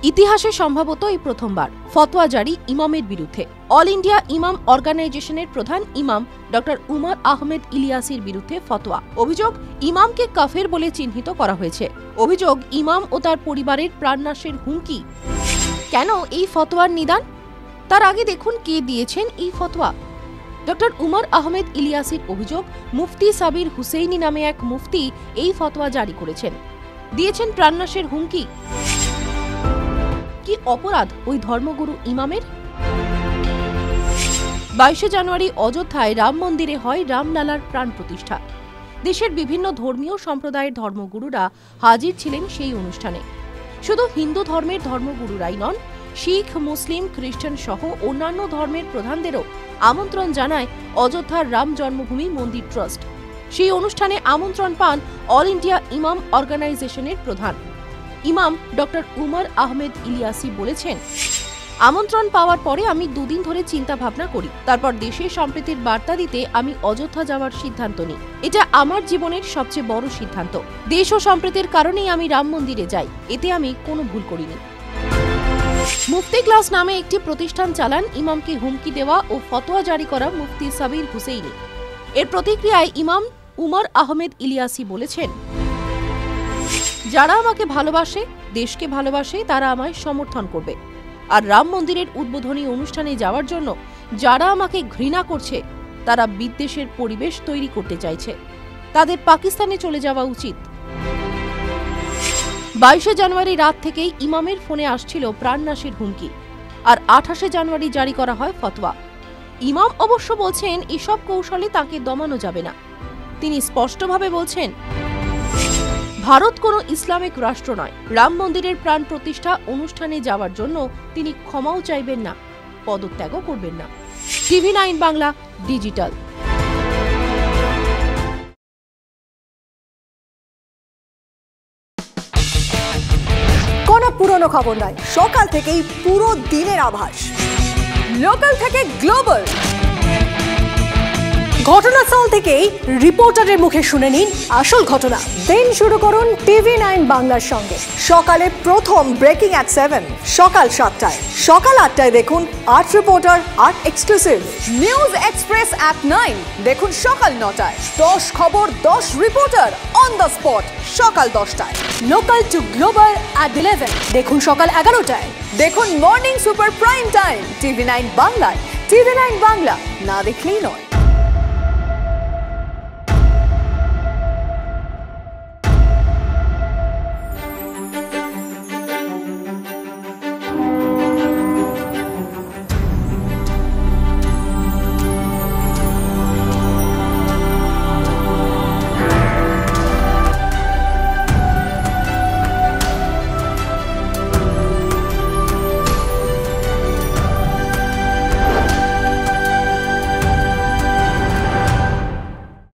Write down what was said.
ইতিহাসে সম্ভবত এই প্রথমবার ফতোয়া জারি ইমামের বিরুদ্ধে। অল ইন্ডিয়া ইমাম অর্গানাইজেশনের প্রধান ইমাম ডক্টর উমর আহমেদ ইলিয়াসির বিরুদ্ধে ফতোয়া। অভিযোগ, ইমামকে কাফের বলে চিহ্নিত করা হয়েছে। অভিযোগ, ইমাম ও তার পরিবারের প্রাণনাশের হুমকি। কেন এই ফতোয়ার নিদান? তার আগে দেখুন কে দিয়েছেন এই ফতোয়া। ডক্টর উমর আহমেদ ইলিয়াসির অভিযোগ, মুফতি সাবির হুসেইনি নামে এক মুফতি এই ফতোয়া জারি করেছেন, দিয়েছেন প্রাণনাশের হুমকি। কি অপরাধ ওই ধর্মগুরু ইমামের? 22শে জানুয়ারি অযোধ্যায় রাম মন্দিরে হয় রামলালার প্রাণ প্রতিষ্ঠা। দেশের বিভিন্ন ধর্মীয় সম্প্রদায়ের ধর্মগুরুরা হাজির ছিলেন সেই অনুষ্ঠানে। শুধু হিন্দু ধর্মের ধর্মগুরুরাই নন, শিখ, মুসলিম, খ্রিস্টান সহ অন্যান্য ধর্মের প্রধানদেরও আমন্ত্রণ জানায় অযোধ্যার রাম জন্মভূমি মন্দির ট্রাস্ট। সেই অনুষ্ঠানে আমন্ত্রণ পান অল ইন্ডিয়া ইমাম অর্গানাইজেশনের প্রধান ইমাম ডক্টর উমর আহমেদ ইলিয়াসি বলেছেন, আমন্ত্রণ পাওয়ার পরে আমি দুদিন ধরে চিন্তা ভাবনা করি। তারপর দেশের সম্প্রীতির বার্তা দিতে আমি অযোধ্যা যাওয়ার সিদ্ধান্ত নিই। এটা আমার জীবনের সবচেয়ে বড় সিদ্ধান্ত। দেশ ও সম্প্রীতির কারণেই আমি রাম মন্দিরে যাই। এতে আমি কোনো ভুল করিনি। মুফতি ক্লাস নামে একটি প্রতিষ্ঠান চালান ইমামকে হুমকি দেওয়া ও ফতোয়া জারি করা মুফতি সাবির হুসেইনি। এর প্রতিক্রিয়ায় ইমাম উমর আহমেদ ইলিয়াসি বলেছেন, যারা আমাকে ভালোবাসে, দেশকে ভালোবাসে, তারা আমায় সমর্থন করবে। আর রাম মন্দিরের উদ্বোধনী অনুষ্ঠানে যাওয়ার জন্য যারা আমাকে ঘৃণা করছে, তারা বিদ্বেষের পরিবেশ তৈরি করতে চাইছে। তাদের পাকিস্তানে চলে যাওয়া উচিত। 22শে জানুয়ারি রাত থেকেই ইমামের ফোনে আসছিল প্রাণনাশের হুমকি, আর 28শে জানুয়ারি জারি করা হয় ফতোয়া। ইমাম অবশ্য বলছেন এসব কৌশলে তাকে দমানো যাবে না। তিনি স্পষ্টভাবে বলছেন, ভারত কোনো ইসলামিক রাষ্ট্র নয়। রাম মন্দিরের প্রাণ প্রতিষ্ঠা অনুষ্ঠানে যাওয়ার জন্য তিনি ক্ষমাও চাইবেন না, পদত্যাগও করবেন না। TV9 Bangla digital. কোনো পুরনো খবর নয়, সকাল থেকেই পুরো দিনের আভাস। লোকাল থেকে গ্লোবাল, ঘটনাস্থল থেকেই রিপোর্টারের মুখে শুনে নিন আসল ঘটনা। দিন শুরু করুন TV9 বাংলার সঙ্গে। সকালে প্রথম ব্রেকিং অ্যাট 7, সকাল 7টায়, সকাল 8টায় দেখুন art reporter, art exclusive. News express at 9 দেখুন সকাল 9টায়। 10 খবর 10 রিপোর্টার অন দ্য স্পট সকাল 10টায়। লোকাল টু গ্লোবাল অ্যাট 11 দেখুন সকাল 11টায়। দেখুন morning super prime time TV9 বাংলায়। TV9 বাংলা না দেখলেই নয়।